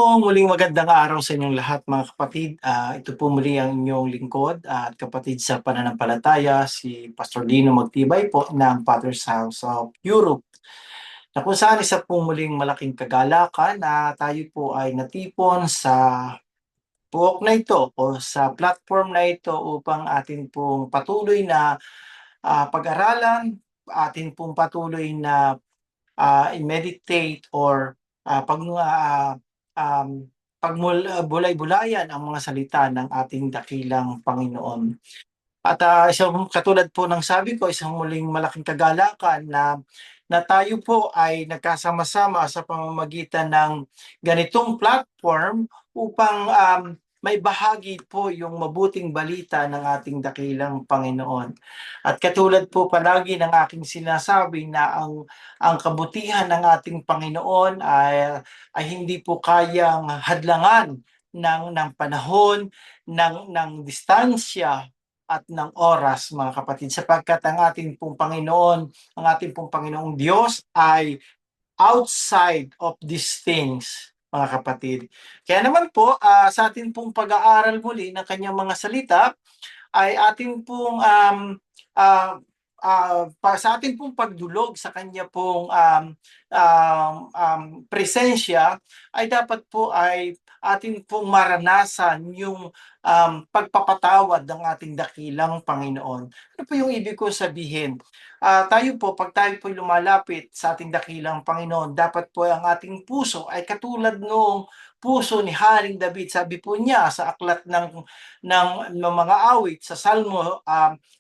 po, muling magandang araw sa inyong lahat mga kapatid. Ito po muli ang inyong lingkod at kapatid sa pananampalataya, si Pastor Lino Magtibay po ng Father's House of Europe. Na kung saan isa po muling malaking kagalakan na tayo po ay natipon sa puok na ito o sa platform na ito upang atin pong patuloy na pag-aralan, atin pong patuloy na i-meditate or um, bulay-bulayan ang mga salita ng ating dakilang Panginoon. At isang katulad po ng sabi ko, isang muling malaking kagalakan na tayo po ay nagkasama-sama sa pamamagitan ng ganitong platform upang may bahagi po yung mabuting balita ng ating dakilang Panginoon. At katulad po palagi ng aking sinasabi na ang kabutihan ng ating Panginoon ay hindi po kayang hadlangan ng panahon, ng distansya at ng oras, mga kapatid, sapagkat ang ating pong Panginoon, ang ating pong Panginoong Diyos ay outside of these things, mga kapatid. Kaya naman po, sa ating pong pag-aaral muli ng kanyang mga salita, ay ating pong sa ating pong pagdulog sa kanya pong presensya, ay dapat po ay ating pong maranasan yung pagpapatawad ng ating dakilang Panginoon. Ano po yung ibig ko sabihin? Tayo po, pag tayo po lumalapit sa ating dakilang Panginoon, dapat po ang ating puso ay katulad noong puso ni Haring David. Sabi po niya sa aklat ng mga awit sa Salmo,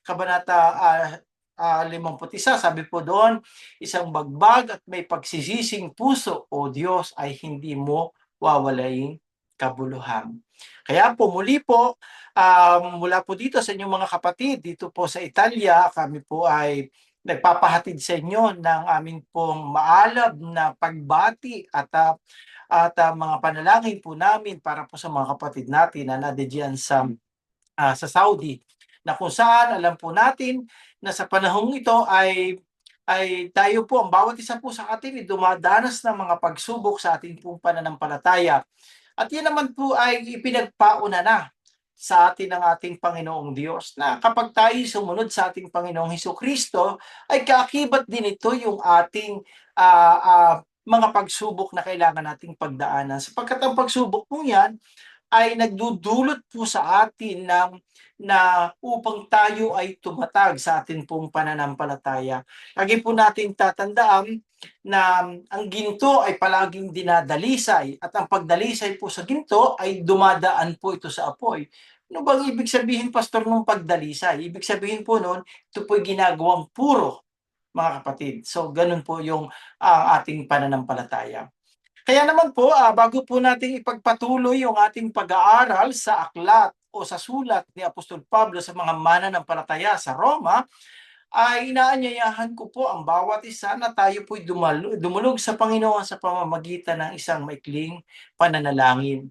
Kabanata 51, sabi po doon, isang bagbag at may pagsisising puso, o Diyos, ay hindi mo wawalaing kabuluhan. Kaya po muli po, mula po dito sa inyong mga kapatid, dito po sa Italia, kami po ay nagpapahatid sa inyo ng aming pong maalab na pagbati at mga panalangin po namin para po sa mga kapatid natin na nandiyan sa Saudi, na kung saan alam po natin na sa panahong ito ay tayo po, ang bawat isa po sa atin ay dumadanas ng mga pagsubok sa ating pong pananampalataya. At yan naman po ay ipinagpauna na sa atin ng ating Panginoong Diyos, na kapag tayo sumunod sa ating Panginoong Hesukristo, ay kaakibat din ito yung ating mga pagsubok na kailangan nating pagdaanan. Sapagkat ang pagsubok po yan ay nagdudulot po sa atin na upang tayo ay tumatag sa atin pong pananampalataya. Lagi po natin tatandaan na ang ginto ay palaging dinadalisay, at ang pagdalisay po sa ginto ay dumadaan po ito sa apoy. Ano bang ibig sabihin, Pastor, ng pagdalisay? Ibig sabihin po noon, ito po ginagawang puro, mga kapatid. So, ganun po yung ating pananampalataya. Kaya naman po, bago po natin ipagpatuloy yung ating pag-aaral sa aklat o sa sulat ni Apostol Pablo sa mga mananampalataya sa Roma, ay inaanyayahan ko po ang bawat isa na tayo po'y dumulog sa Panginoon sa pamamagitan ng isang maikling pananalangin.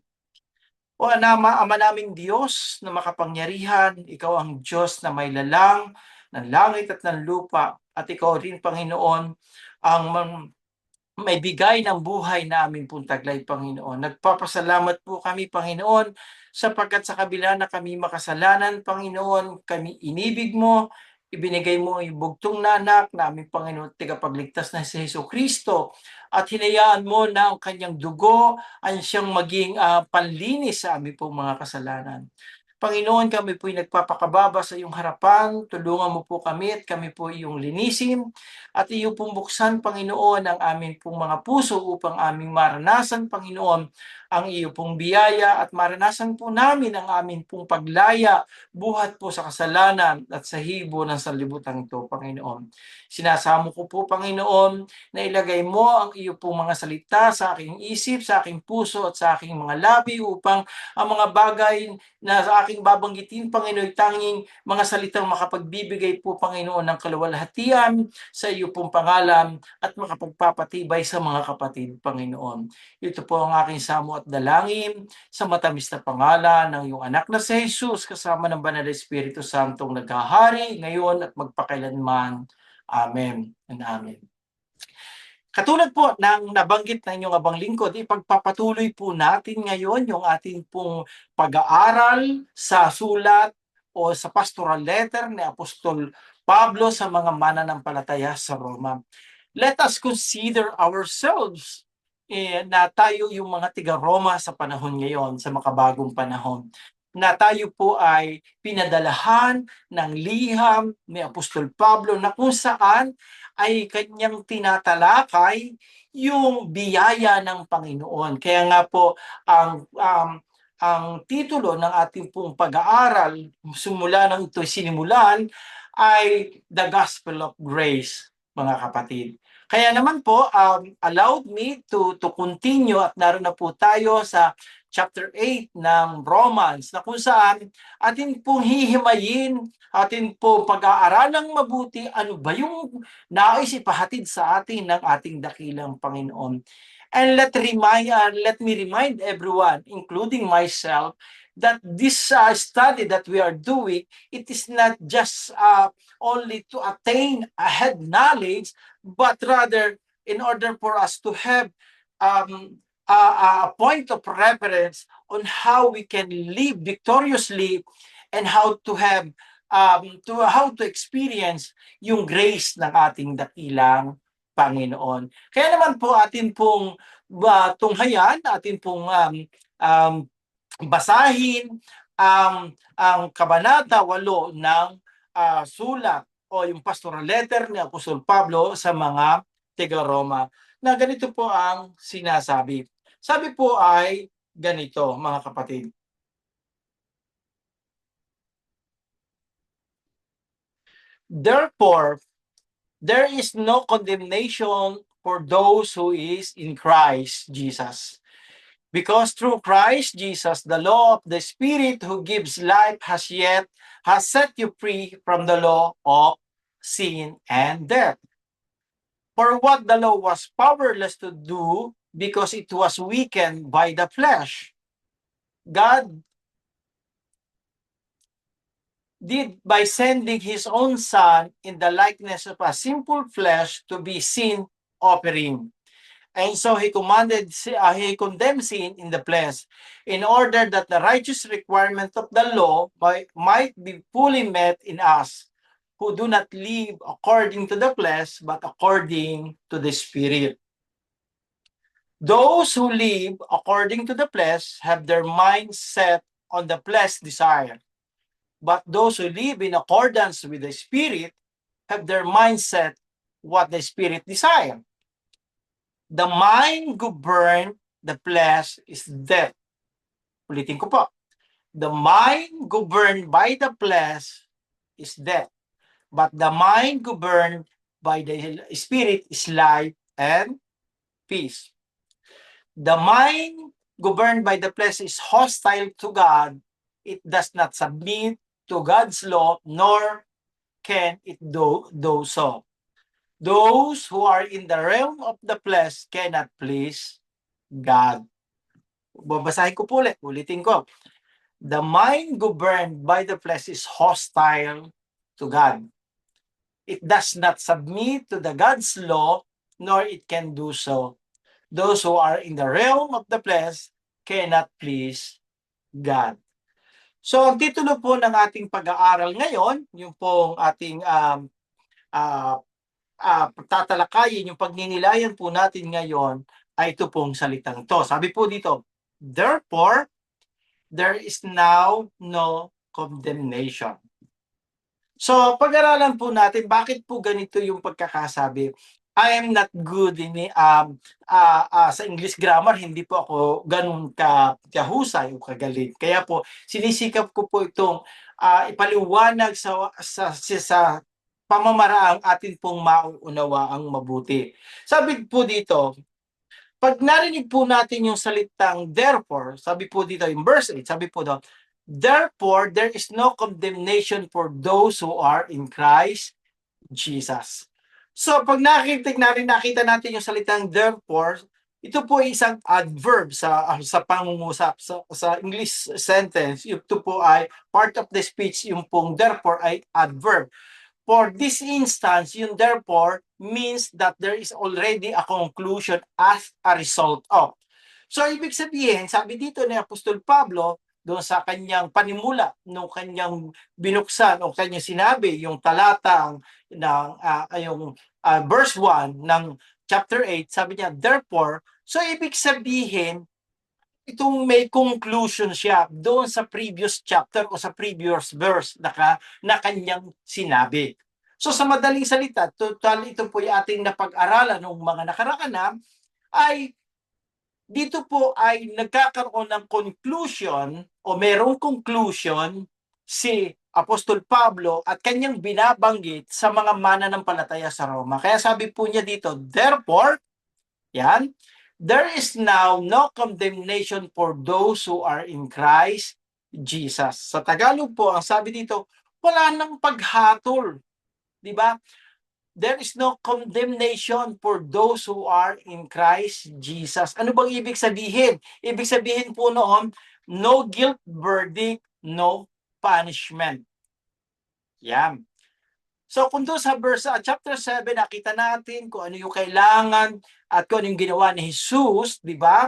O Ama naming Diyos na makapangyarihan, Ikaw ang Diyos na may lalang ng langit at ng lupa, at Ikaw rin, Panginoon, ang may bigay ng buhay na aming pong taglay, Panginoon. Nagpapasalamat po kami, Panginoon, sapagkat sa kabila na kami makasalanan, Panginoon, kami inibig mo, ibinigay mo yung bugtong na anak na aming Panginoon, tagapagligtas na si Jesucristo, at hinayaan mo na ang kanyang dugo ay siyang maging panlinis sa aming pong mga kasalanan. Panginoon, kami po'y nagpapakababa sa iyong harapan. Tulungan mo po kami at kami po iyong linisin. At iyo pong buksan, Panginoon, ang aming pong mga puso upang aming maranasan, Panginoon, ang iyo pong biyaya, at maranasan po namin ang aming pong paglaya, buhat po sa kasalanan at sa hibo ng sanlibutan ito, Panginoon. Sinasamo ko po, Panginoon, na ilagay mo ang iyo pong mga salita sa aking isip, sa aking puso at sa aking mga labi, upang ang mga bagay na sa aking babanggitin, Panginoon, tanging mga salitang makapagbibigay po, Panginoon, ng kaluwalhatian sa iyo pong pangalan at makapagpapatibay sa mga kapatid, Panginoon. Ito po ang aking samo at dalangin sa matamis na pangalan ng iyong anak na si Jesus, kasama ng Banal na Espiritu Santong naghahari ngayon at magpakailanman. Amen and Amen. Katulad po ng nabanggit ng inyong abang lingkod, ipagpapatuloy po natin ngayon yung ating pong pag-aaral sa sulat o sa pastoral letter ni Apostol Pablo sa mga mananampalataya sa Roma. Let us consider ourselves na tayo yung mga tiga-Roma sa panahon ngayon, sa makabagong panahon, na tayo po ay pinadalahan ng liham ni Apostol Pablo na kung saan ay kanyang tinatalakay yung biyaya ng Panginoon. Kaya nga po ang titulo ng ating pong pag-aaral simula nang ito sinimulan ay The Gospel of Grace, mga kapatid. Kaya naman po, allowed me to continue at naroon na po tayo sa chapter 8 ng Romans na kung saan atin pong hihimayin, atin po pag-aaralang mabuti ano ba yung nais ipahatid sa atin ng ating dakilang Panginoon. And let me remind everyone, including myself, that this study that we are doing, it is not just only to attain a head knowledge, but rather in order for us to have a point of reference on how we can live victoriously and how to have how to experience yung grace ng ating dakilang Panginoon. Kaya naman po atin pong tunghayan, atin pong um, basahin ang kabanata 8 ng sulat o yung pastoral letter ni Apostol Pablo sa mga taga-Roma na ganito po ang sinasabi. Sabi po ay ganito, mga kapatid. Therefore, there is no condemnation for those who is in Christ Jesus. Because through Christ Jesus, the law of the Spirit who gives life has set you free from the law of sin and death. For what the law was powerless to do because it was weakened by the flesh, God did by sending his own Son in the likeness of a simple flesh to be sin offering. And so he condemned sin in the flesh, in order that the righteous requirement of the law might be fully met in us, who do not live according to the flesh, but according to the Spirit. Those who live according to the flesh have their minds set on the flesh desire, but those who live in accordance with the Spirit have their mindset what the Spirit desires. The mind governed, the flesh is death. Ulitin ko po. The mind governed by the flesh is death. But the mind governed by the Spirit is life and peace. The mind governed by the flesh is hostile to God. It does not submit to God's law, nor can it do so. Those who are in the realm of the flesh cannot please God. Babasahin ko po ulitin ko. The mind governed by the flesh is hostile to God. It does not submit to the God's law, nor it can do so. Those who are in the realm of the flesh cannot please God. So, ang titulo po ng ating pag-aaral ngayon, yung pong ating tatalakayin, yung pagninilayan po natin ngayon, ay ito pong salitang to. Sabi po dito, therefore, there is now no condemnation. So, pag-aralan po natin, bakit po ganito yung pagkakasabi? I am not good in sa English grammar, hindi po ako ganun kahusay o kagaling. Kaya po, sinisikap ko po itong ipaliwanag sa pamamaraang atin pong mauunawa ang mabuti. Sabi po dito, pag narinig po natin yung salitang therefore, sabi po dito in verse 8, sabi po doon, therefore there is no condemnation for those who are in Christ Jesus. So pag nakita natin yung salitang therefore, ito po ay isang adverb sa pangungusap sa English sentence. Ito po ay part of the speech, yung pong therefore ay adverb. For this instance, yung therefore means that there is already a conclusion as a result of. So, ibig sabihin, sabi dito ni Apostol Pablo, doon sa kanyang panimula, nung kanyang binuksan o kanyang sinabi, yung talatang ng yung verse 1 ng chapter 8, sabi niya, therefore, so ibig sabihin, itong may conclusion siya doon sa previous chapter o sa previous verse na kanyang sinabi. So sa madaling salita, total ito po yung ating napag-aralan ng mga nakaraan na, ay dito po ay nagkakaroon ng conclusion o merong conclusion si Apostol Pablo at kanyang binabanggit sa mga mananampalataya sa Roma. Kaya sabi po niya dito, therefore, yan, there is now no condemnation for those who are in Christ Jesus. Sa Tagalog po, ang sabi dito, wala nang paghatol. Di ba? There is no condemnation for those who are in Christ Jesus. Ano bang ibig sabihin? Ibig sabihin po noon, no guilt verdict, no punishment. Yan. So kung doon sa verse chapter 7, nakita natin kung ano yung kailangan at kung ano yung ginawa ni Jesus, di ba?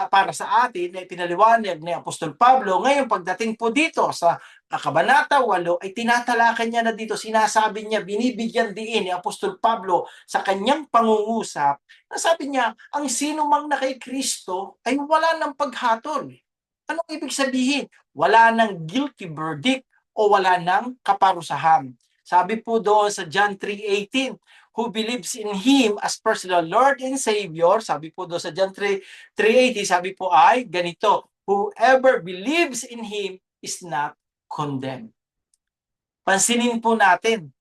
Para sa atin, na pinaliwanag ni Apostol Pablo. Ngayon, pagdating po dito sa Kabanata 8, ay tinatalakay niya na dito, sinasabi niya, binibigyan din ni Apostol Pablo sa kanyang pangungusap, na sabi niya, ang sino mang na kay Kristo ay wala ng paghatol. Anong ibig sabihin? Wala ng guilty verdict o wala ng kaparusahan. Sabi po doon sa John 3:18, who believes in Him as personal Lord and Savior, sabi po doon sa John 3:18, sabi po ay ganito, whoever believes in Him is not condemned. Pansinin po natin,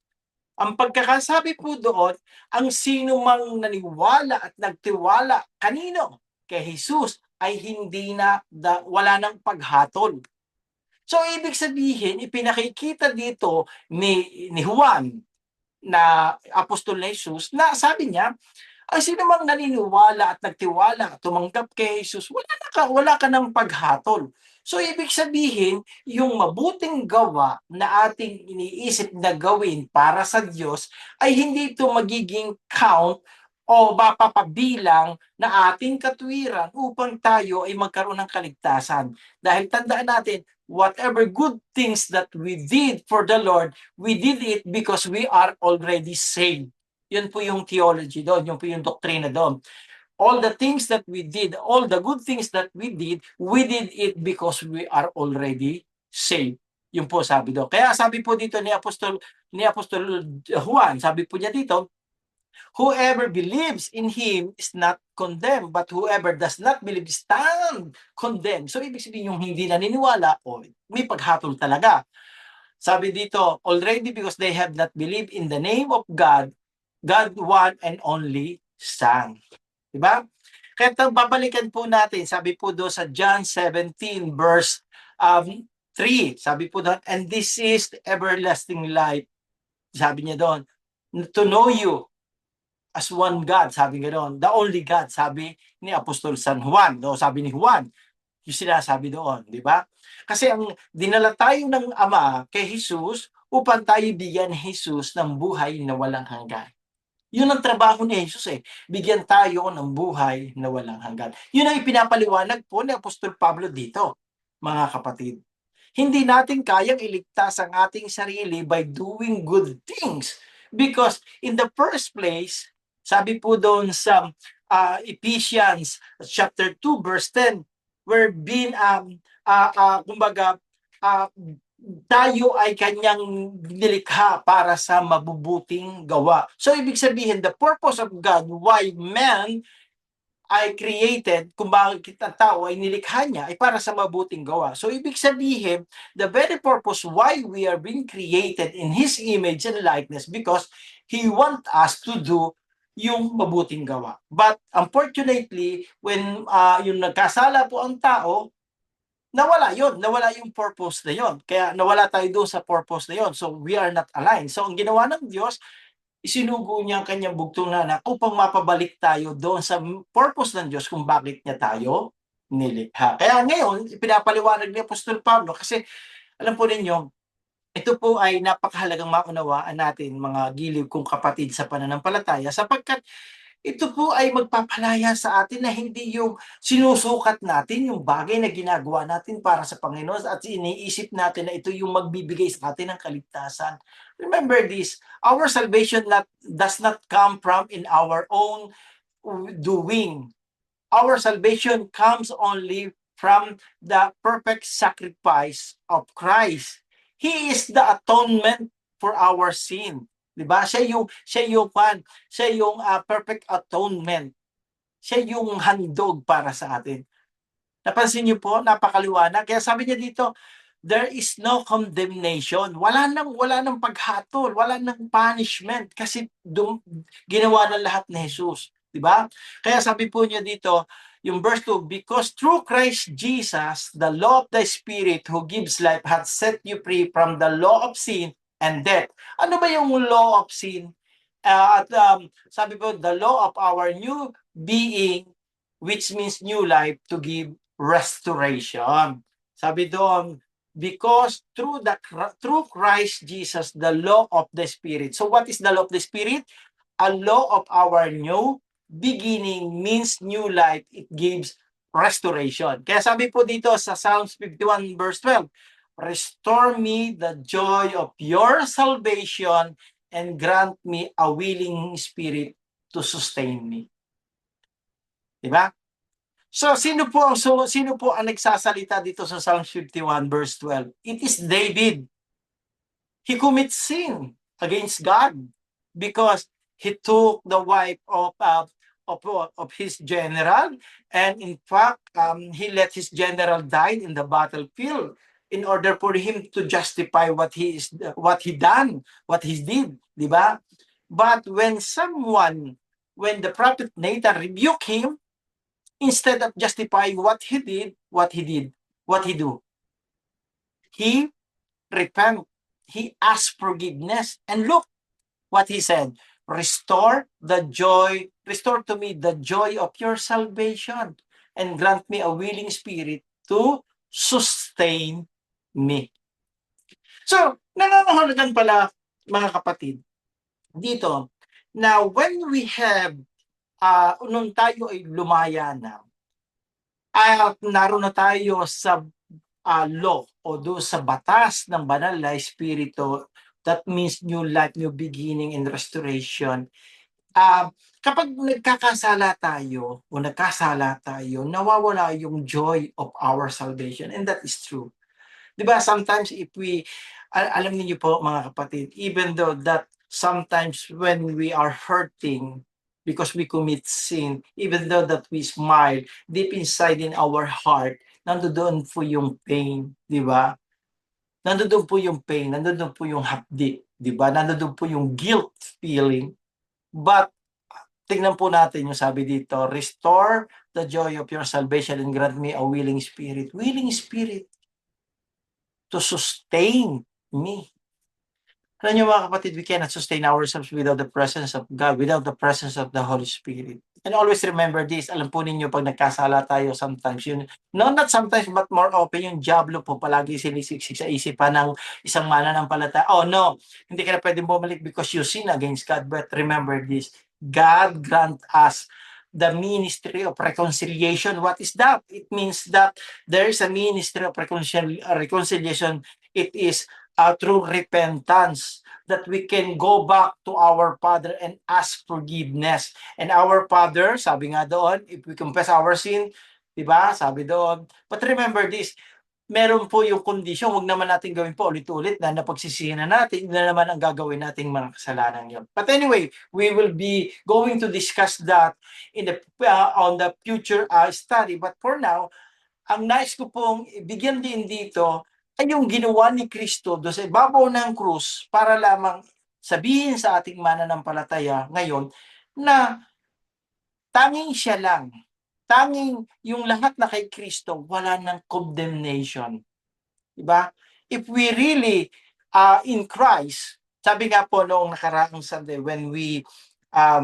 ang pagkakasabi po doon, ang sino mang naniwala at nagtiwala kanino? Kay Jesus ay hindi na, wala ng paghatol. So, ibig sabihin, ipinakikita dito ni Juan na apostol ni Jesus na sabi niya, ang sino mang naniniwala at nagtiwala at tumanggap kay Jesus, wala ka ng paghatol. So, ibig sabihin, yung mabuting gawa na ating iniisip na gawin para sa Diyos ay hindi ito magiging count o mapapabilang na ating katwiran upang tayo ay magkaroon ng kaligtasan. Dahil tandaan natin, whatever good things that we did for the Lord, we did it because we are already saved. Yun po yung theology doon, yun po yung doktrina doon. All the things that we did, all the good things that we did it because we are already saved. Yun po sabi doon. Kaya sabi po dito ni Apostol Juan, sabi po niya dito, whoever believes in Him is not condemned, but whoever does not believe stand condemned. So, ibig sabihin yung hindi naniniwala, may paghatol talaga. Sabi dito, already because they have not believed in the name of God, God one and only Son. Diba? Kaya babalikan po natin, sabi po doon sa John 17 verse 3, sabi po doon, and this is the everlasting life. Sabi niya doon, to know you as one God, sabi nga doon, the only God, sabi ni Apostol San Juan, no? Sabi ni Juan, yung sinasabi doon, di ba? Kasi ang dinala tayo ng Ama kay Jesus upang tayo bigyan ni Jesus ng buhay na walang hanggan. Yun ang trabaho ni Jesus bigyan tayo ng buhay na walang hanggan. Yun ang ipinapaliwanag po ni Apostol Pablo dito, mga kapatid. Hindi natin kayang iligtas ang ating sarili by doing good things. Because in the first place, sabi po doon sa Ephesians chapter 2 verse 10, we're being kumbaga tayo ay kanyang nilikha para sa mabubuting gawa. So, ibig sabihin, the purpose of God, why man ay created, kung bakit ang tao ay nilikha niya, ay para sa mabuting gawa. So, ibig sabihin, the very purpose why we are being created in His image and likeness, because He want us to do yung mabuting gawa. But, unfortunately, when yung nagkasala po ang tao, nawala yung purpose na yon. Kaya nawala tayo doon sa purpose na yon. So we are not aligned. So ang ginawa ng Diyos, isinugo niya ang kanyang bugtong na anak upang mapabalik tayo doon sa purpose ng Diyos kung bakit niya tayo nilikha. Kaya ngayon, pinapaliwanag ni Apostol Pablo kasi alam po ninyo, Ito po ay napakahalagang maunawaan natin, mga giliw kong kapatid sa pananampalataya, sapagkat ito po ay magpapalaya sa atin na hindi yung sinusukat natin yung bagay na ginagawa natin para sa Panginoon at iniisip natin na ito yung magbibigay sa atin ng kaligtasan. Remember this, our salvation does not come from in our own doing. Our salvation comes only from the perfect sacrifice of Christ. He is the atonement for our sin. 'Di ba? Siya yung perfect atonement. Siya yung handog para sa atin. Napansin niyo po, napakaliwanag. Kaya sabi niya dito, there is no condemnation. Wala nang paghatol, wala nang punishment kasi ginawa ng lahat ni Jesus, 'di ba? Kaya sabi po niya dito, yung verse 2, because through Christ Jesus, the law of the Spirit who gives life hath set you free from the law of sin and death. Ano ba yung law of sin? Sabi po, the law of our new being, which means new life, to give restoration. Sabi doon, because through Christ Jesus, the law of the Spirit. So what is the law of the Spirit? A law of our new beginning means new life. It gives restoration. Kaya sabi po dito sa Psalms 51 verse 12, restore me the joy of your salvation and grant me a willing spirit to sustain me. Diba? Sino po ang nagsasalita dito sa Psalm 51 verse 12? It is David. He commits sin against God because he took the wife of his general, and in fact he let his general die in the battlefield in order for him to justify what he did, di ba? But when the prophet Nathan rebuked him, instead of justifying what he did, what he do? He repent. He asked forgiveness. And look what he said. Restore to me the joy of your salvation and grant me a willing spirit to sustain me. So, nangangahulugan pala, mga kapatid, dito, na when we have, nung tayo ay lumaya na, at naroon na tayo sa law o do sa batas ng banal na espiritu, that means new life, new beginning and restoration. Kapag nagkasala tayo, nawawala yung joy of our salvation, and that is true. 'Di ba, sometimes if we alam niyo po, mga kapatid, even though that sometimes when we are hurting because we commit sin, even though that we smile, deep inside in our heart, nandoon po yung pain, 'di ba? Nandoon po yung pain, nandoon po yung hapdi, 'di ba? Nandoon po yung guilt feeling. But tingnan po natin yung sabi dito, restore the joy of your salvation and grant me a willing spirit. Willing spirit to sustain me. Alam niyo, mga kapatid, we cannot sustain ourselves without the presence of God, without the presence of the Holy Spirit. And always remember this, alam po ninyo, pag nagkasala tayo sometimes, not sometimes, but more often, yung diablo po palagi sinisiksik sa isipan ng isang mananampalataya. Oh no, hindi ka na pwedeng bumalik because you sin against God. But remember this, God grant us the ministry of reconciliation. What is that? It means that there is a ministry of reconciliation. It is through repentance, that we can go back to our Father and ask forgiveness. And our Father, sabi nga doon, if we confess our sin, di ba? Sabi doon. But remember this, meron po yung condition, wag naman natin gawin po ulit-ulit na napagsisihan na natin, na naman ang gagawin nating mga kasalanan yun. But anyway, we will be going to discuss that in on the future study. But for now, ang nais ko pong bigyan din dito ay yung ginawa ni Kristo do sa ibabaw ng krus para lamang sabihin sa ating mananampalataya ngayon na tanging siya lang, tanging yung lahat na kay Kristo, wala ng condemnation. Diba? If we really in Christ, sabi nga po noong nakaraang Sunday when we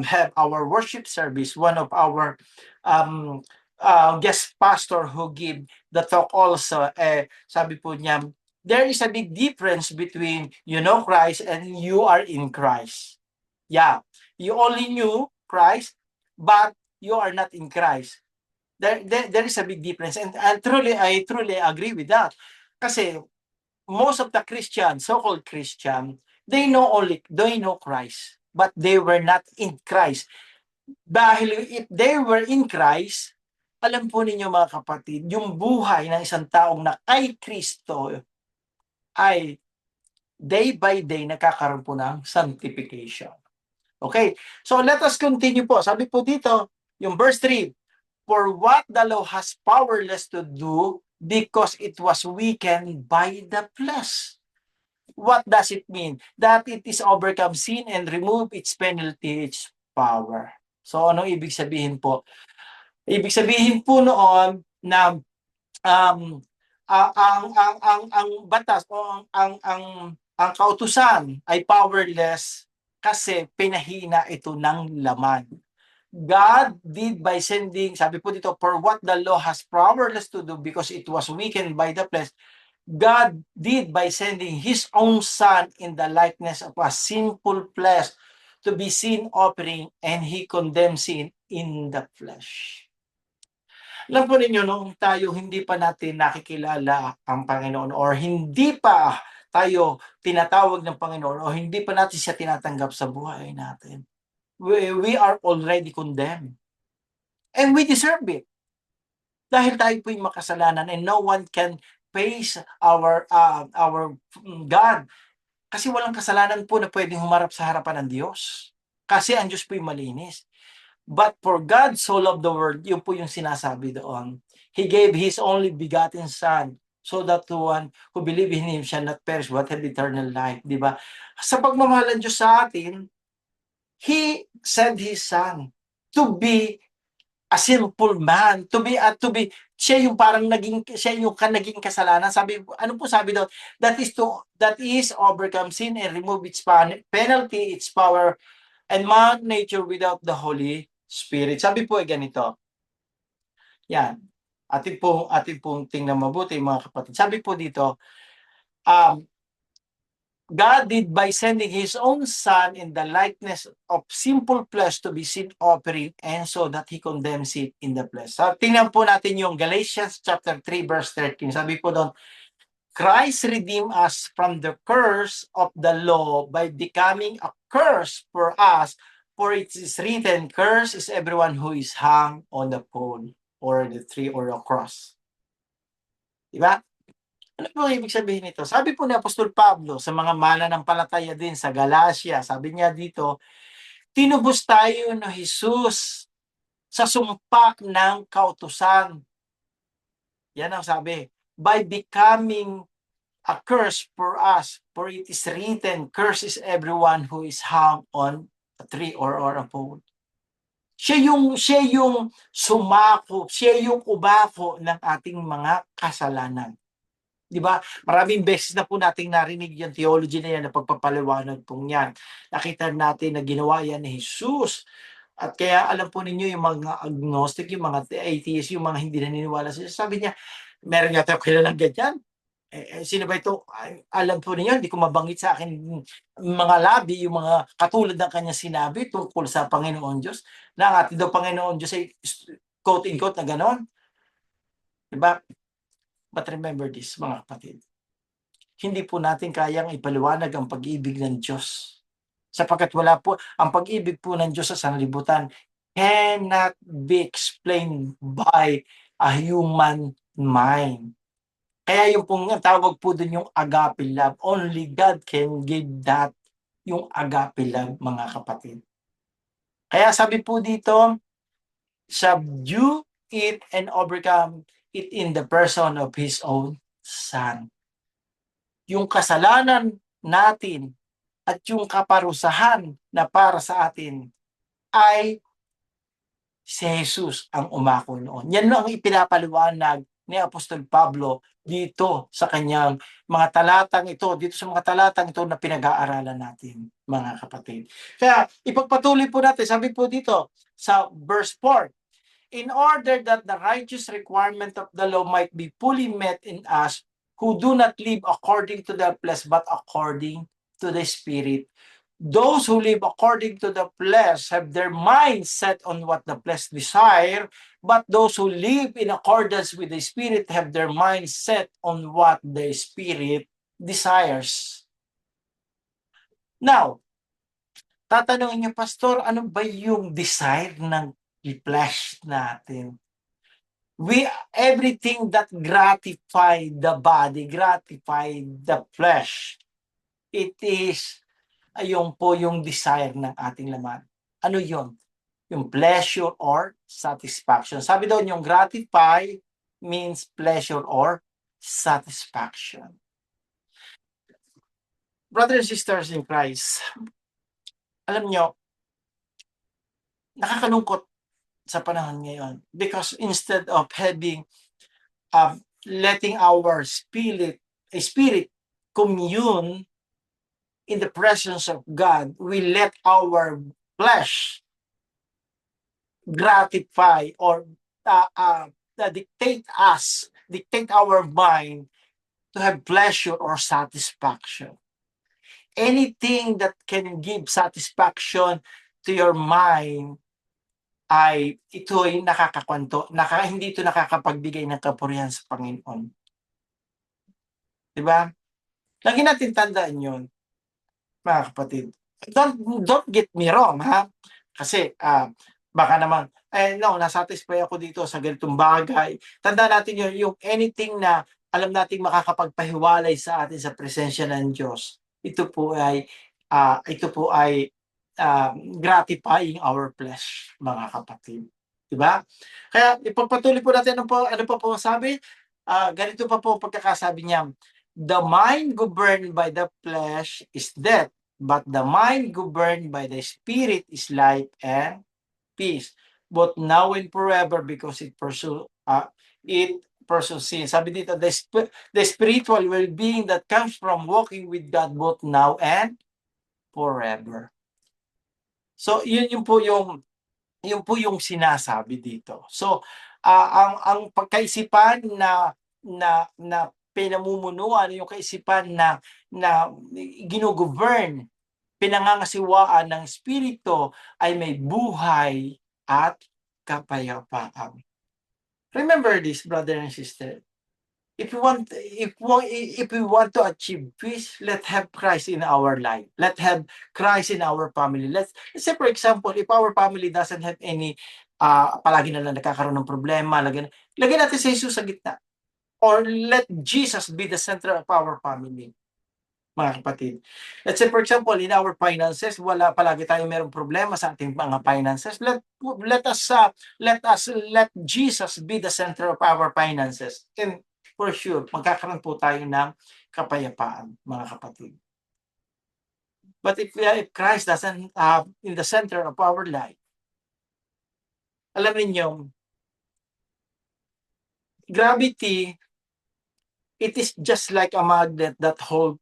have our worship service, one of our guest pastor who give the talk also, sabi po niya, there is a big difference between you know Christ and you are in Christ. Yeah, you only knew Christ, but you are not in Christ. There is a big difference, and truly, I truly agree with that. Kasi most of the Christians, so-called Christian, they know Christ, but they were not in Christ. Dahil if they were in Christ, alam po ninyo mga kapatid, yung buhay ng isang taong na kay Kristo ay day by day nagkakaroon po ng sanctification. Okay, so let us continue po. Sabi po dito, yung verse 3, for what the law has powerless to do because it was weakened by the flesh. What does it mean? That it is overcome sin and remove its penalty, its power. So anong ibig sabihin po? Ibig sabihin po noon na um, ang batas o ang kautusan ay powerless kasi pinahina ito ng laman. God did by sending, sabi po dito, for what the law has powerless to do because it was weakened by the flesh, God did by sending His own Son in the likeness of a sinful flesh to be sin offering, and He condemned sin in the flesh. Alam po ninyo, nung tayo hindi pa natin nakikilala ang Panginoon or hindi pa tayo tinatawag ng Panginoon o hindi pa natin siya tinatanggap sa buhay natin, we are already condemned. And we deserve it. Dahil tayo po yung makasalanan and no one can face our God. Kasi walang kasalanan po na pwedeng humarap sa harapan ng Diyos. Kasi ang Diyos po yung malinis. But for God so loved the world, yun po yung sinasabi doon. He gave His only begotten Son so that the one who believe in Him shall not perish but have eternal life. Di ba? Sa pagmamahal ng Diyos sa atin, He sent His Son to be a sinful man, to be siya yung parang siya yung naging kasalanan. Sabi, ano po sabi doon? That is overcome sin and remove its penalty, its power, and man nature without the Holy Spirit. Sabi po ay ganito. Yan. Atin pong tingnan mabuti mga kapatid. Sabi po dito, God did by sending His own Son in the likeness of simple flesh to be sin offering, and so that He condemns it in the flesh. So, tingnan po natin yung Galatians chapter 3 verse 13. Sabi po doon, Christ redeemed us from the curse of the law by becoming a curse for us, for it is written, curse is everyone who is hung on the pole or the tree or the cross. Diba? Ano po ang ibig sabihin nito? Sabi po ni Apostol Pablo sa mga mananampalataya din sa Galacia, sabi niya dito, tinubos tayo ng Jesus sa sumpa ng kautusan. Yan ang sabi. By becoming a curse for us, for it is written, curse is everyone who is hung on a tree or a pole. Siya yung sumako, siya yung ubako ng ating mga kasalanan. Di ba? Maraming beses na po nating narinig yung theology na yan, na pagpapaliwanag pong yan. Nakita natin na ginawa yan ni Jesus. At kaya alam po ninyo yung mga agnostic, yung mga atheist, yung mga hindi naniniwala sa Jesus. Sabi niya, meron nga tayo kilalang ganyan. Sino ba ito? Alam po ninyo, hindi ko mabanggit sa akin mga labi, yung mga katulad ng kanya sinabi tungkol sa Panginoon Diyos, na ang ating daw Panginoon Diyos ay quote-unquote na gano'n. Diba? But remember this, mga kapatid. Hindi po natin kayang ipaliwanag ang pag-ibig ng Diyos. Sapagkat wala po, ang pag-ibig po ng Diyos sa sanlibutan cannot be explained by a human mind. Kaya yung pong tawag po dun yung agape love. Only God can give that, yung agape love, mga kapatid. Kaya sabi po dito, subdue it and overcome it in the person of His own Son. Yung kasalanan natin at yung kaparusahan na para sa atin ay si Jesus ang umako noon. Yan ang ipinapaliwanag ni Apostol Pablo dito sa kanyang mga talatang ito, dito sa mga talatang ito na pinag-aaralan natin, mga kapatid. Kaya ipagpatuloy po natin, sabi po dito sa verse 4, in order that the righteous requirement of the law might be fully met in us who do not live according to the flesh, but according to the Spirit. Those who live according to the flesh have their minds set on what the flesh desire, but those who live in accordance with the Spirit have their minds set on what the Spirit desires. Now, tatanungin niyo, Pastor, ano ba yung desire ng flesh natin? Everything that gratify the body, gratify the flesh, it is ayun po yung desire ng ating laman. Ano yun? Yung pleasure or satisfaction. Sabi daw yung gratify means pleasure or satisfaction. Brothers and sisters in Christ, alam nyo, nakakalungkot sa panahon ngayon because instead of having letting our spirit commune in the presence of God, we let our flesh gratify or dictate our mind to have pleasure or satisfaction. Anything that can give satisfaction to your mind ay ito ay hindi ito nakakapagbigay ng kapurihan sa Panginoon. Diba? Lagi natin tandaan yun, mga kapatid. Don't get me wrong, ha? Kasi baka naman, no, nasatisfy ako dito sa ganitong bagay. Tandaan natin yun, yung anything na alam nating makakapagpahiwalay sa atin sa presensya ng Diyos. Ito po ay gratifying our flesh, mga kapatid. Diba? Kaya ipagpatuloy po natin ano pa po sabi? Ganito pa po pagkakasabi niya, the mind governed by the flesh is death, but the mind governed by the Spirit is life and peace, both now and forever, because it pursues sin. Sabi dito, the spiritual well-being that comes from walking with God both now and forever. So, yun po yung sinasabi dito. So, ang pagkaisipan na pinamumunuan, yung kaisipan na ginugovern, pinangangasiwaan ng Espiritu ay may buhay at kapayapaan. Remember this, brother and sister. If we want to achieve peace, let's have Christ in our life. Let's have Christ in our family. Let's say, for example, if our family doesn't have any, palagi na lang nakakaroon ng problema, lagyan natin si Jesus sa gitna. Or let Jesus be the center of our family, mga kapatid. Let's say, for example, in our finances, palagi tayo merong problema sa ating mga finances. Let Jesus be the center of our finances. And for sure, magkakaroon po tayo ng kapayapaan, mga kapatid. But if Christ doesn't in the center of our life, alam niyo, gravity, it is just like a magnet that hold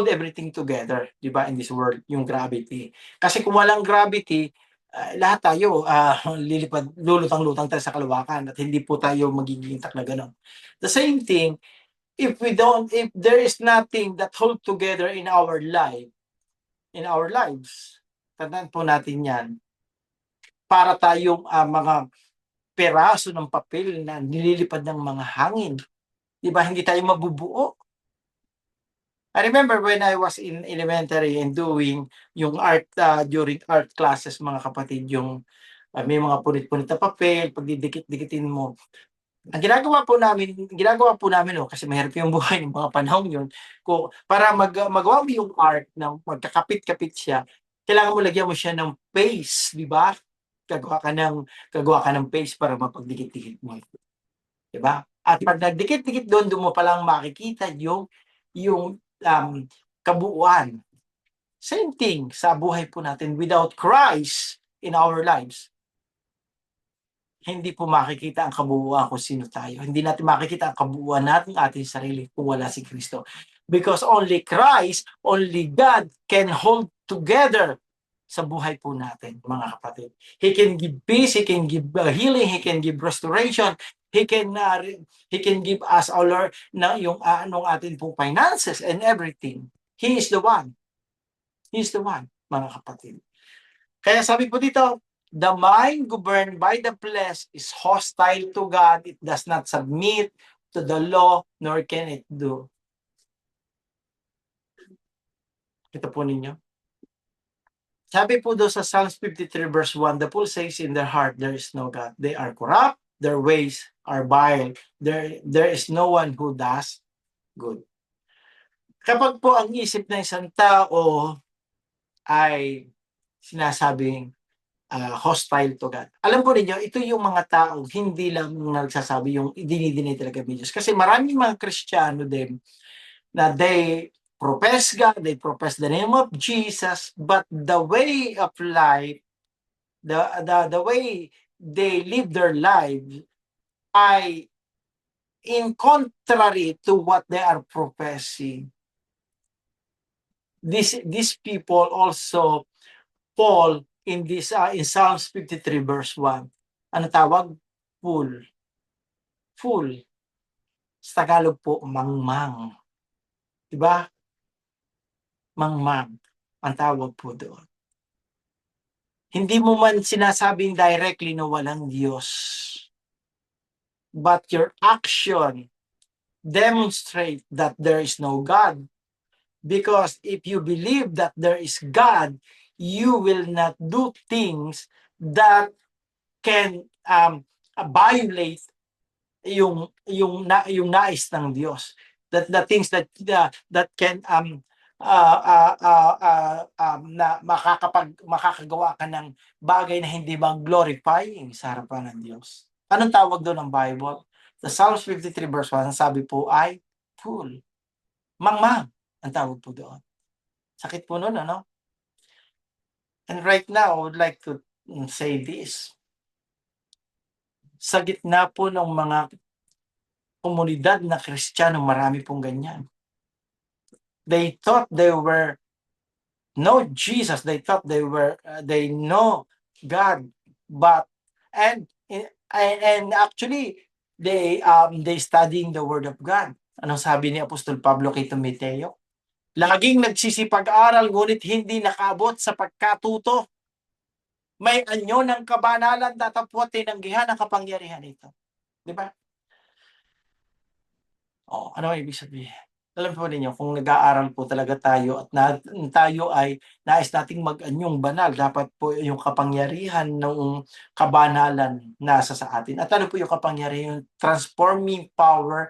everything together, di ba, in this world, yung gravity. Kasi kung walang gravity, lahat tayo lulutang-lutang tayo sa kalawakan at hindi po tayo magiging na gano'n. The same thing, if there is nothing that hold together in our lives, tandaan po natin yan, para tayong mga peraso ng papel na nililipad ng mga hangin. Di ba, hindi tayo mabubuo. I remember when I was in elementary and doing yung art, during art classes, mga kapatid, yung may mga punit-punit na papel, pag didikit-dikitin mo. Ang ginagawa po namin, kasi mahirap yung buhay ng mga panahon yun, para magawa mo yung art na magkakapit-kapit siya, kailangan mo lagyan mo siya ng paste, di ba? Gagawa ka ng paste para mapagdikit-dikit mo. Di ba? At pag nagdikit-dikit doon mo palang makikita yung kabuuan. Same thing sa buhay po natin. Without Christ in our lives, hindi po makikita ang kabuuan kung sino tayo. Hindi natin makikita ang kabuuan natin ating sarili kung wala si Kristo. Because only Christ, only God can hold together sa buhay po natin, mga kapatid. He can give peace, He can give healing, He can give restoration, He can he can give us all na yung anong atin pong finances and everything. He is the one. He is the one, mga kapatid. Kaya sabi po dito, the mind governed by the flesh is hostile to God. It does not submit to the law, nor can it do. Ito po ninyo. Sabi po doon sa Psalms 53 verse 1, the fool says in their heart, there is no God. They are corrupt, their ways are vile. There is no one who does good. Kapag po ang isip ng isang tao ay sinasabing hostile to God. Alam po ninyo, ito yung mga tao, hindi lang nagsasabi yung dinidinay talaga ng Diyos. Kasi maraming mga Kristiyano din na they profess God, they profess the name of Jesus, but the way of life, the way they live their life ay in contrary to what they are professing. These people also fall in this in Psalms 53 verse 1. Ano tawag? Fool. Fool. Sa Tagalog po, mangmang. Diba? Mangmang. Ang tawag po doon. Hindi mo man sinasabing directly na walang Diyos. But your action demonstrate that there is no God. Because if you believe that there is God, you will not do things that can violate yung nais ng Diyos, that the things that can na makakagawa ka ng bagay na hindi mag-glorifying sa harapan ng Diyos. Anong tawag doon ng Bible? The Psalms 53 verse 1, sabi po ay fool. Mangmang ang tawag po doon. Sakit po noon, ano? And right now, I would like to say this. Sa gitna po ng mga komunidad na Kristiyano, marami pong ganyan. They thought they were know Jesus. They thought they know God, but and actually they studying the Word of God. Anong sabi ni Apostol Pablo kay Timoteo? Laging nagsisipag-aral ngunit hindi nakaabot sa pagkatuto. May anyo ng kabanalan datapwat tinanggihan ang kapangyarihan nito. Di ba? Ano ibig sabihin? Alam po ninyo, kung nag-aaral po talaga tayo at tayo ay nais nating mag-anyong banal, dapat po yung kapangyarihan ng kabanalan nasa sa atin. At ano po yung kapangyarihan? Yung transforming power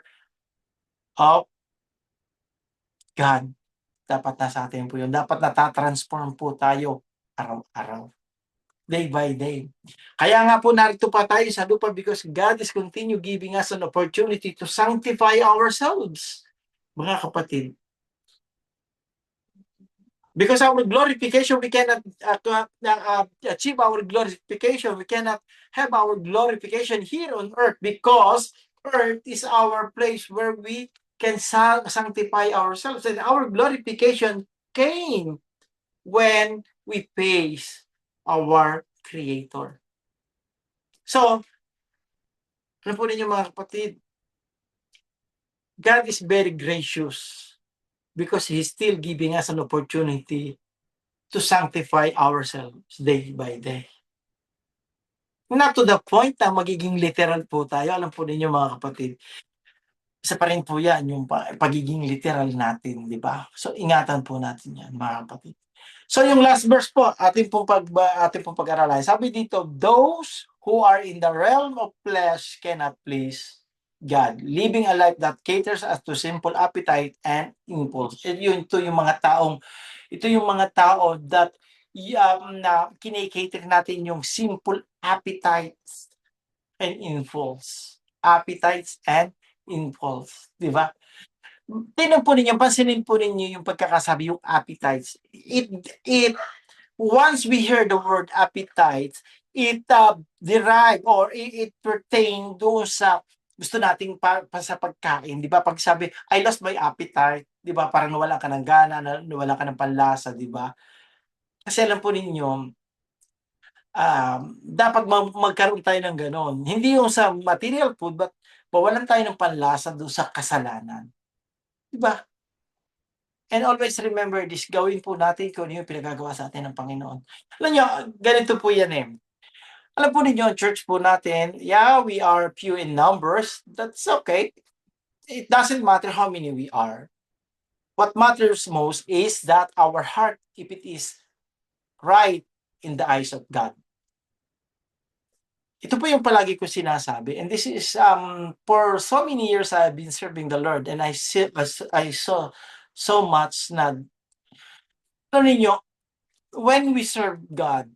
of God. Dapat nasa atin po yun. Dapat natatransform po tayo araw-araw. Day by day. Kaya nga po narito pa tayo sa lupa because God is continue giving us an opportunity to sanctify ourselves. Mga kapatid. Because our glorification, we cannot achieve our glorification. We cannot have our glorification here on earth because earth is our place where we can sanctify ourselves. And our glorification came when we face our Creator. So, ano po ninyo mga kapatid? God is very gracious because He's still giving us an opportunity to sanctify ourselves day by day. Not to the point na magiging literal po tayo. Alam po ninyo mga kapatid, isa pa rin po yan, yung pagiging literal natin, di ba? So, ingatan po natin yan, mga kapatid. So, yung last verse po, ating pong pag-aralan. Sabi dito, those who are in the realm of flesh cannot please God, living a life that caters us to simple appetite and impulse. Ito yung mga tao that na kinikater natin yung simple appetites and impulse. Appetites and impulse, di ba? Tingnan po ninyo, pansinin po ninyo yung pagkakasabi, yung appetites. It once we hear the word appetites, it derive or it pertain doon sa gusto nating sa pagkain, di ba? Pag sabi, I lost my appetite, di ba? Parang nawala ka ng gana, nawala ka ng panlasa, di ba? Kasi alam po ninyo, dapat magkaroon tayo ng gano'n. Hindi yung sa material food, but bawalan tayo ng panlasa do'n sa kasalanan, 'di ba? And always remember this, gawin po natin kung ano yung pinagagawa sa atin ng Panginoon. Alam niyo, ganito po yan, eh. Alam po ninyo ang church po natin, yeah, we are few in numbers, that's okay. It doesn't matter how many we are. What matters most is that our heart, if it is right in the eyes of God. Ito po yung palagi ko sinasabi, and this is, for so many years I've been serving the Lord, and I saw so much na, alam ninyo, when we serve God,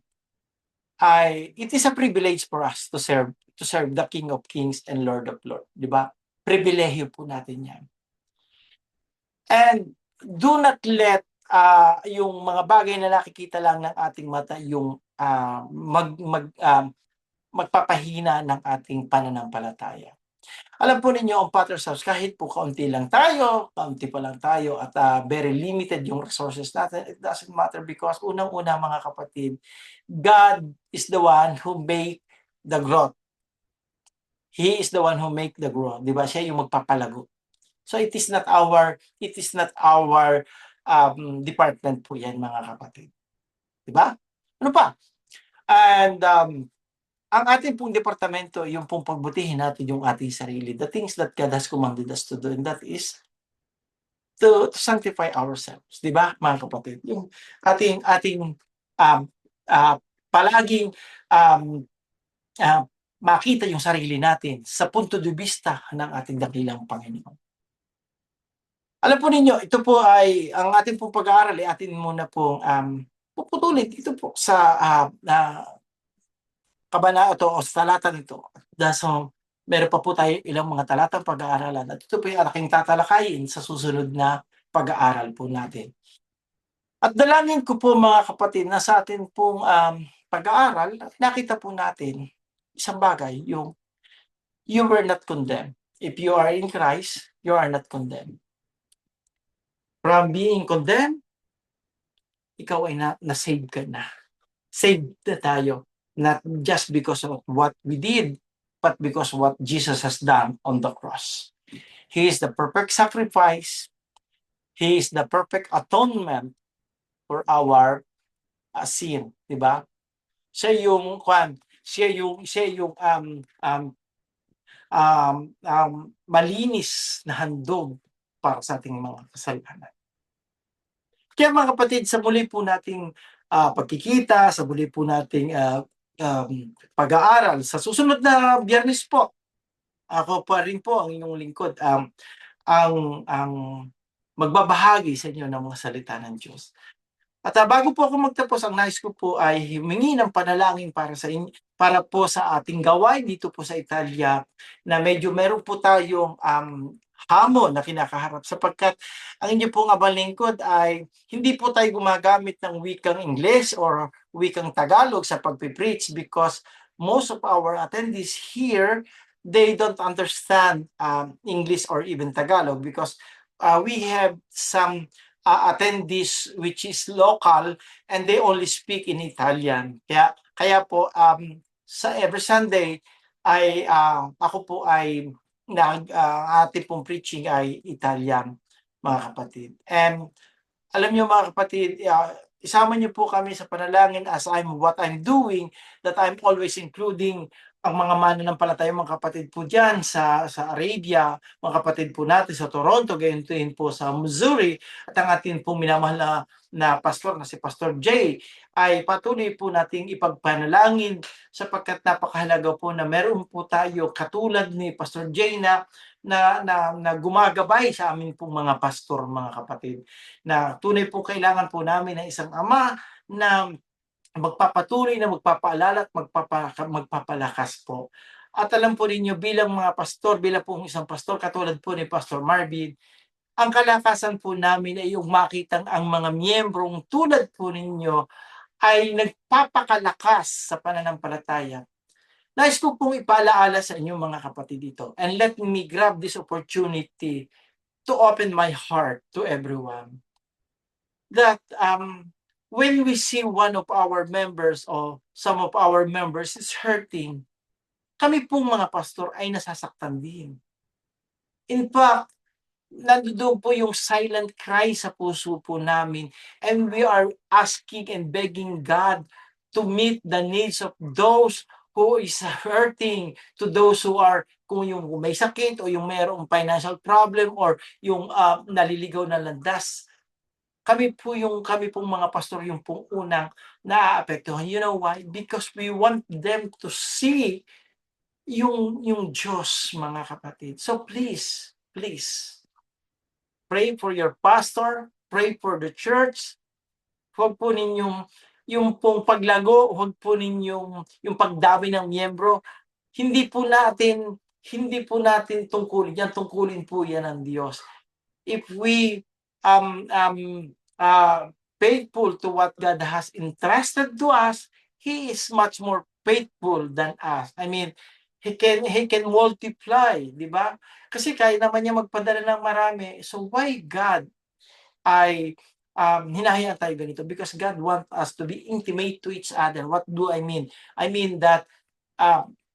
it is a privilege for us to serve the King of Kings and Lord of Lords, 'di ba? Pribilehiyo po natin 'yan. And do not let yung mga bagay na nakikita lang ng ating mata yung magpapahina ng ating pananampalataya. Alam po ninyo ang Potter's House, kahit po kaunti lang tayo, kaunti pa lang tayo at very limited yung resources natin, it doesn't matter because unang-una mga kapatid, God is the one who make the growth. He is the one who make the growth, 'di ba? Siya yung magpapalago. So it is not our department po 'yan mga kapatid, 'di ba? Ano pa? And ang ating pong departamento, yung pong pagbutihin natin yung ating sarili. The things that God has commanded us to do, and that is to sanctify ourselves, 'di ba, mga kapatid? Yung ating um, palaging um, ah, makita yung sarili natin sa punto de vista ng ating dakilang Panginoon. Alam po ninyo, ito po ay ang ating pong pag-aaral ay atin muna pong puputulin dito po sa kabanata o sa talata nito. So, meron pa po tayo ilang mga talatang pag-aaralan at ito po yung aking tatalakayin sa susunod na pag-aaral po natin. At dalangin ko po mga kapatid na sa atin pong pag-aaral, nakita po natin isang bagay, yung you were not condemned. If you are in Christ, you are not condemned. From being condemned, ikaw ay na-save ka na. Saved na tayo. Not just because of what we did, but because of what Jesus has done on the cross. He is the perfect sacrifice. He is the perfect atonement for our sin, 'di ba? Siya yung malinis na handog para sa ating mga kasalanan. Kaya mga kapatid, sa muli po nating pagkikita, sa muli po nating pag-aaral, sa susunod na Biyernes po, ako pa rin po ang inyong lingkod, ang magbabahagi sa inyo ng mga salita ng Diyos. At bago po ako magtapos, ang nais ko po ay humingi ng panalangin para po sa ating gawain dito po sa Italia, na medyo meron po tayong hamon na kinakaharap, sapagkat ang inyo pong abang lingkod ay hindi po tayo gumagamit ng wikang Ingles or wikang Tagalog sa pagpipreach, because most of our attendees here, they don't understand English or even Tagalog, because we have some attendees which is local and they only speak in Italian. Kaya po sa every Sunday ay ako po ay ating pong preaching ay Italian, mga kapatid. And alam niyo mga kapatid, isama niyo po kami sa panalangin as what I'm doing, that I'm always including ang mga mananampalataya, mga kapatid po diyan sa Arabia, mga kapatid po natin sa Toronto, gayon din po sa Missouri, at ang ating pong minamahal na pastor na si Pastor Jay, ay patuloy po nating ipagpanalangin, sapagkat napakahalaga po na meron po tayo katulad ni Pastor Jay na gumagabay sa amin pong mga pastor, mga kapatid, na tunay po kailangan po namin ng isang ama na magpapatuloy, na magpapaalala at magpapalakas po. At alam po ninyo, bilang mga pastor, bilang po isang pastor katulad po ni Pastor Marvin, ang kalakasan po namin ay yung makitang ang mga miyembrong tulad po ninyo ay nagpapakalakas sa pananampalataya. Nais ko pong ipaalaala sa inyo mga kapatid dito, and let me grab this opportunity to open my heart to everyone, that when we see one of our members or some of our members is hurting, kami pong mga pastor ay nasasaktan din. In fact, nandoon po yung silent cry sa puso po namin, and we are asking and begging God to meet the needs of those who is hurting, to those who are kung yung may sakit o yung mayroong financial problem or yung naliligaw na landas. Kami pong mga pastor yung pong unang naaapektuhan. You know why? Because we want them to see yung Diyos, mga kapatid. So please, please, pray for your pastor, pray for the church. Huwag po ninyong yung pong paglago, huwag po ninyong yung pagdami ng miyembro. Hindi po natin tungkulin yan, tungkulin po yan ng Diyos. If we faithful to what God has entrusted to us, He is much more faithful than us. I mean, He can multiply, di ba? Kasi kaya naman niya magpadala ng marami. So why God ay hinahayaan tayo ganito? Because God wants us to be intimate to each other. What do I mean? I mean that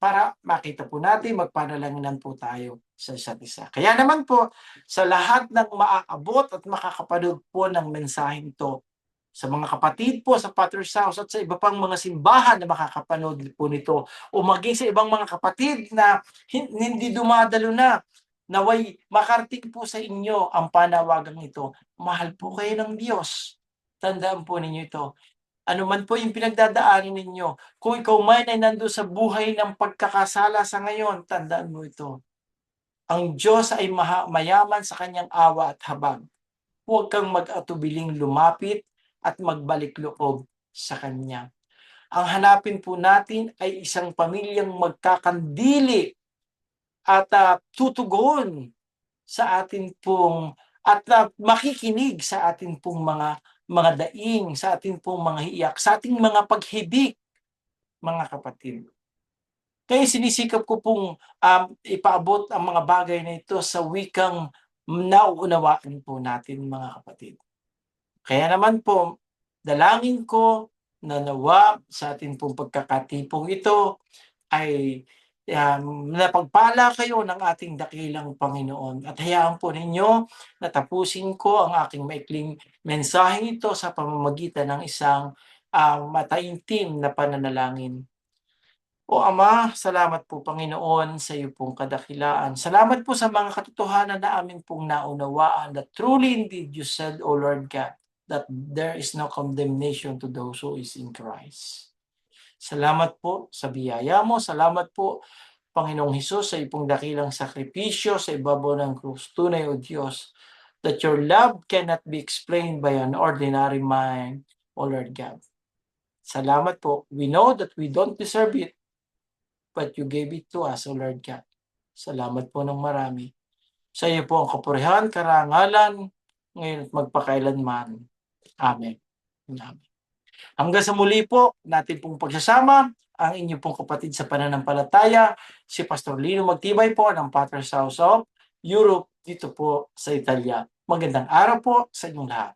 para makita po natin, magpanalanginan po tayo sa isa't isa. Kaya naman po, sa lahat ng maaabot at makakapanood po ng mensaheng ito, sa mga kapatid po sa Potter's House at sa iba pang mga simbahan na makakapanood po nito, o maging sa ibang mga kapatid na hindi dumadalo na, naway makarating po sa inyo ang panawagang ito. Mahal po kayo ng Diyos. Tandaan po ninyo ito. Ano man po yung pinagdadaanan ninyo, kung ikaw man ay nandoon sa buhay ng pagkakasala sa ngayon, tandaan mo ito. Ang Diyos ay mayaman sa kanyang awa at habag. Huwag kang mag-atubiling lumapit at magbalik loob sa Kanya. Ang hanapin po natin ay isang pamilyang magkakandili at tutugon sa atin pong at makikinig sa atin pong mga daing, sa atin pong mga hiyak, sa ating mga paghibik, mga kapatid. Kaya sinisikap ko pong ipaabot ang mga bagay na ito sa wikang nauunawaan po natin, mga kapatid. Kaya naman po, dalangin ko na nawa sa ating pong pagkakatipong ito ay napagpala kayo ng ating dakilang Panginoon. At hayaan po ninyo na tapusin ko ang aking maikling mensaheng ito sa pamamagitan ng isang mataimtim na pananalangin. O Ama, salamat po Panginoon sa iyo pong kadakilaan. Salamat po sa mga katotohanan na amin pong naunawaan that truly indeed you said, O Lord God, that there is no condemnation to those who is in Christ. Salamat po sa biyaya mo. Salamat po, Panginoong Hesus, sa iyong dakilang sakripisyo sa ibabaw ng krus. Tunay, O Diyos, that your love cannot be explained by an ordinary mind, O Lord God. Salamat po. We know that we don't deserve it, but you gave it to us, O Lord God. Salamat po ng marami. Sa iyo po ang kapurihan, karangalan, ngayon at magpakailanman. Amen. Amen. Hanggang sa muli po, natin pong pagsasama, ang inyong pong kapatid sa pananampalataya, si Pastor Lino Magtibay po ng Potter's House of Europe, dito po sa Italia. Magandang araw po sa inyong lahat.